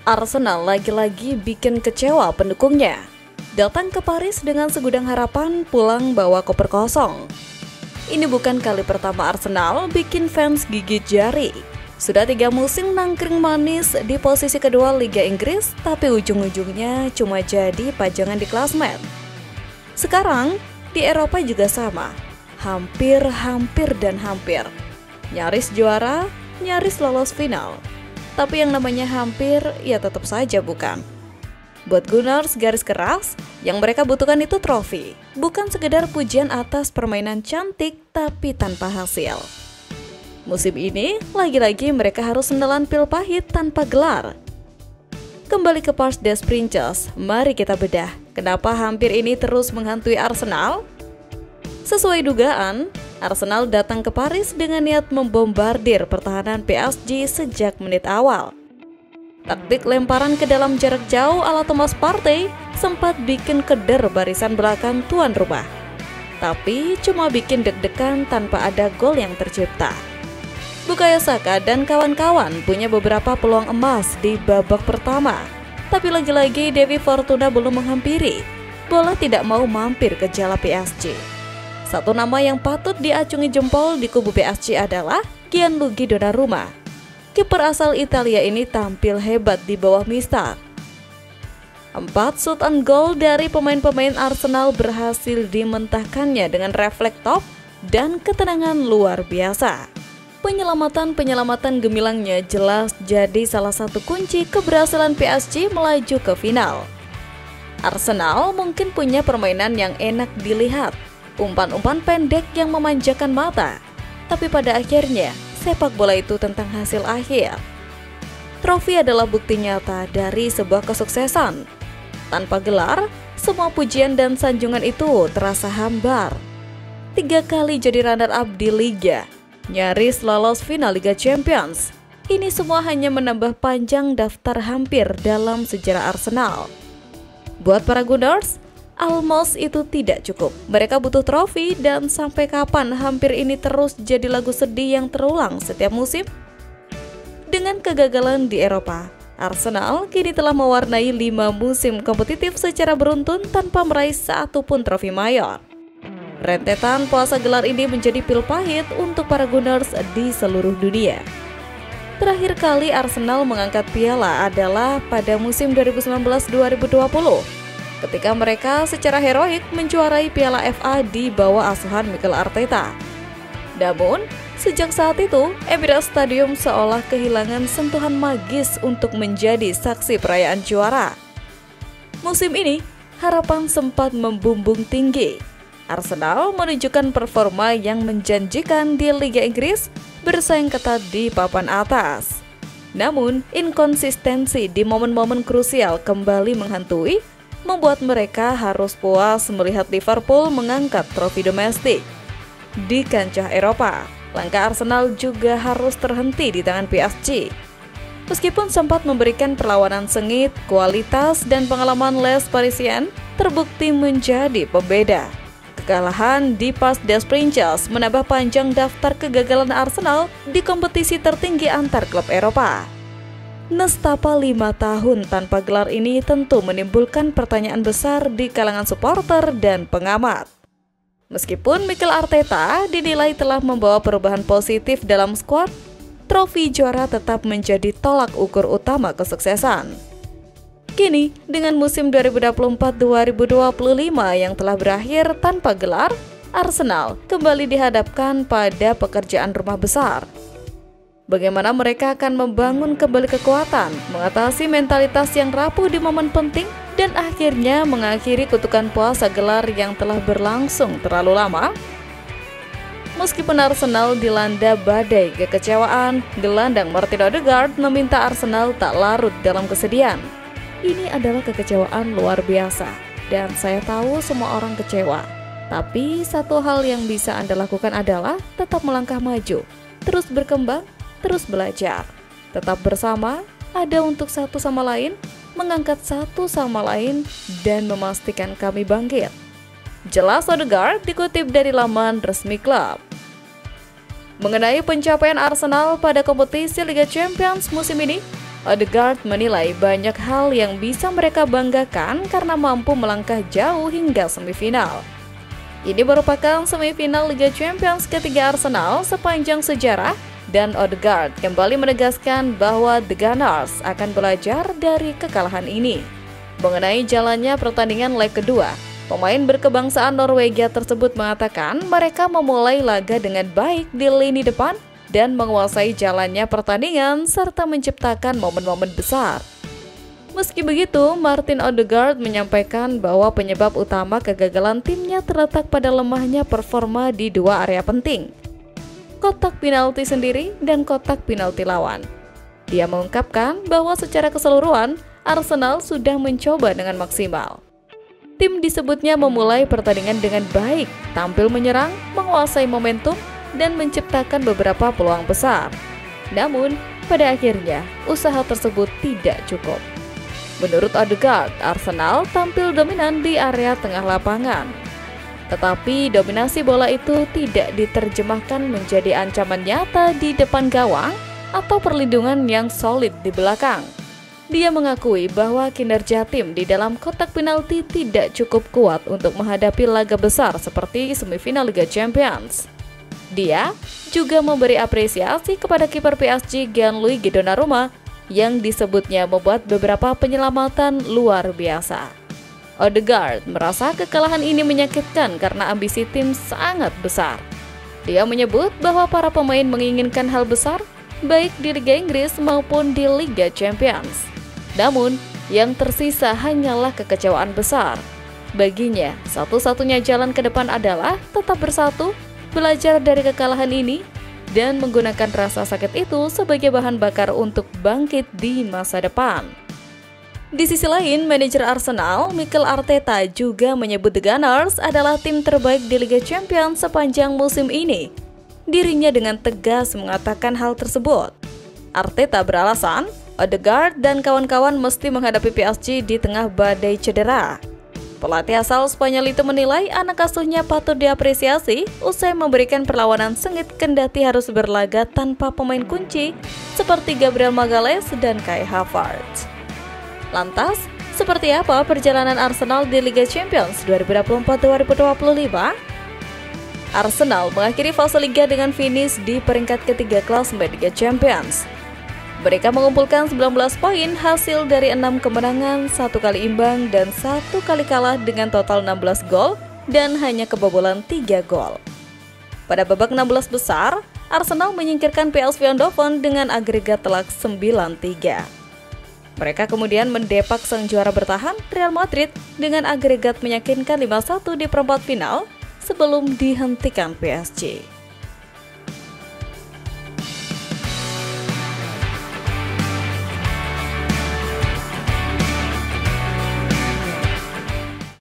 Arsenal lagi-lagi bikin kecewa pendukungnya. Datang ke Paris dengan segudang harapan, pulang bawa koper kosong. Ini bukan kali pertama Arsenal bikin fans gigit jari. Sudah 3 musim nangkring manis di posisi kedua Liga Inggris, tapi ujung-ujungnya cuma jadi pajangan di klasmen. Sekarang, di Eropa juga sama. Hampir. Nyaris juara, nyaris lolos final. Tapi yang namanya hampir, ya tetap saja bukan. Buat Gunners garis keras, yang mereka butuhkan itu trofi, bukan sekedar pujian atas permainan cantik tapi tanpa hasil. Musim ini, lagi-lagi mereka harus menelan pil pahit tanpa gelar. Kembali ke Parc des Princes, mari kita bedah kenapa hampir ini terus menghantui Arsenal. Sesuai dugaan, Arsenal datang ke Paris dengan niat membombardir pertahanan PSG sejak menit awal. Taktik lemparan ke dalam jarak jauh ala Thomas Partey sempat bikin keder barisan belakang tuan rumah. Tapi cuma bikin deg-degan tanpa ada gol yang tercipta. Bukayo Saka dan kawan-kawan punya beberapa peluang emas di babak pertama. Tapi lagi-lagi Dewi Fortuna belum menghampiri. Bola tidak mau mampir ke jala PSG. Satu nama yang patut diacungi jempol di kubu PSG adalah Gianluigi Donnarumma. Kiper asal Italia ini tampil hebat di bawah Mister. 4 shoot on goal dari pemain-pemain Arsenal berhasil dimentahkannya dengan refleks top dan ketenangan luar biasa. Penyelamatan gemilangnya jelas jadi salah satu kunci keberhasilan PSG melaju ke final. Arsenal mungkin punya permainan yang enak dilihat, umpan-umpan pendek yang memanjakan mata, tapi pada akhirnya sepak bola itu tentang hasil akhir. Trofi adalah bukti nyata dari sebuah kesuksesan. Tanpa gelar, semua pujian dan sanjungan itu terasa hambar. 3 kali jadi runner-up di Liga, nyaris lolos final Liga Champions. Ini semua hanya menambah panjang daftar hampir dalam sejarah Arsenal. Buat para Gunners, almost itu tidak cukup. Mereka butuh trofi, dan sampai kapan hampir ini terus jadi lagu sedih yang terulang setiap musim? Dengan kegagalan di Eropa, Arsenal kini telah mewarnai 5 musim kompetitif secara beruntun tanpa meraih satupun trofi mayor. Rentetan puasa gelar ini menjadi pil pahit untuk para Gunners di seluruh dunia. Terakhir kali Arsenal mengangkat piala adalah pada musim 2019-2020. Ketika mereka secara heroik menjuarai Piala FA di bawah asuhan Mikel Arteta. Namun, sejak saat itu, Emirates Stadium seolah kehilangan sentuhan magis untuk menjadi saksi perayaan juara. Musim ini, harapan sempat membumbung tinggi. Arsenal menunjukkan performa yang menjanjikan di Liga Inggris, bersaing ketat di papan atas. Namun, inkonsistensi di momen-momen krusial kembali menghantui, membuat mereka harus puas melihat Liverpool mengangkat trofi domestik. Di kancah Eropa, langkah Arsenal juga harus terhenti di tangan PSG. Meskipun sempat memberikan perlawanan sengit, kualitas dan pengalaman Les Parisiens terbukti menjadi pembeda. Kekalahan di Parc des Princes menambah panjang daftar kegagalan Arsenal di kompetisi tertinggi antar klub Eropa. Nestapa 5 tahun tanpa gelar ini tentu menimbulkan pertanyaan besar di kalangan supporter dan pengamat. Meskipun Mikel Arteta dinilai telah membawa perubahan positif dalam skuad, trofi juara tetap menjadi tolak ukur utama kesuksesan. Kini, dengan musim 2024-2025 yang telah berakhir tanpa gelar, Arsenal kembali dihadapkan pada pekerjaan rumah besar. Bagaimana mereka akan membangun kembali kekuatan, mengatasi mentalitas yang rapuh di momen penting, dan akhirnya mengakhiri kutukan puasa gelar yang telah berlangsung terlalu lama? Meskipun Arsenal dilanda badai kekecewaan, gelandang Martin Odegaard meminta Arsenal tak larut dalam kesedihan. Ini adalah kekecewaan luar biasa, dan saya tahu semua orang kecewa. Tapi satu hal yang bisa Anda lakukan adalah tetap melangkah maju, terus berkembang, terus belajar, tetap bersama, ada untuk satu sama lain, mengangkat satu sama lain, dan memastikan kami bangkit. Jelas Odegaard dikutip dari laman resmi klub. Mengenai pencapaian Arsenal pada kompetisi Liga Champions musim ini, Odegaard menilai banyak hal yang bisa mereka banggakan karena mampu melangkah jauh hingga semifinal. Ini merupakan semifinal Liga Champions ketiga Arsenal sepanjang sejarah, dan Odegaard kembali menegaskan bahwa The Gunners akan belajar dari kekalahan ini. Mengenai jalannya pertandingan leg kedua, pemain berkebangsaan Norwegia tersebut mengatakan mereka memulai laga dengan baik di lini depan dan menguasai jalannya pertandingan serta menciptakan momen-momen besar. Meski begitu, Martin Odegaard menyampaikan bahwa penyebab utama kegagalan timnya terletak pada lemahnya performa di dua area penting, kotak penalti sendiri dan kotak penalti lawan. Dia mengungkapkan bahwa secara keseluruhan, Arsenal sudah mencoba dengan maksimal. Tim disebutnya memulai pertandingan dengan baik, tampil menyerang, menguasai momentum, dan menciptakan beberapa peluang besar. Namun, pada akhirnya, usaha tersebut tidak cukup. Menurut Odegaard, Arsenal tampil dominan di area tengah lapangan. Tetapi dominasi bola itu tidak diterjemahkan menjadi ancaman nyata di depan gawang atau perlindungan yang solid di belakang. Dia mengakui bahwa kinerja tim di dalam kotak penalti tidak cukup kuat untuk menghadapi laga besar seperti semifinal Liga Champions. Dia juga memberi apresiasi kepada kiper PSG Gianluigi Donnarumma yang disebutnya membuat beberapa penyelamatan luar biasa. Odegaard merasa kekalahan ini menyakitkan karena ambisi tim sangat besar. Dia menyebut bahwa para pemain menginginkan hal besar, baik di Liga Inggris maupun di Liga Champions. Namun, yang tersisa hanyalah kekecewaan besar. Baginya, satu-satunya jalan ke depan adalah tetap bersatu, belajar dari kekalahan ini, dan menggunakan rasa sakit itu sebagai bahan bakar untuk bangkit di masa depan. Di sisi lain, manajer Arsenal, Mikel Arteta, juga menyebut The Gunners adalah tim terbaik di Liga Champions sepanjang musim ini. Dirinya dengan tegas mengatakan hal tersebut. Arteta beralasan, Odegaard dan kawan-kawan mesti menghadapi PSG di tengah badai cedera. Pelatih asal Spanyol itu menilai anak asuhnya patut diapresiasi usai memberikan perlawanan sengit kendati harus berlaga tanpa pemain kunci seperti Gabriel Magalhaes dan Kai Havertz. Lantas, seperti apa perjalanan Arsenal di Liga Champions 2024-2025? Arsenal mengakhiri fase liga dengan finish di peringkat ketiga klasemen Liga Champions. Mereka mengumpulkan 19 poin hasil dari 6 kemenangan, 1 kali imbang, dan 1 kali kalah dengan total 16 gol dan hanya kebobolan 3 gol. Pada babak 16 besar, Arsenal menyingkirkan PSV Eindhoven dengan agregat telak 9-3. Mereka kemudian mendepak sang juara bertahan, Real Madrid, dengan agregat meyakinkan 5-1 di perempat final sebelum dihentikan PSG.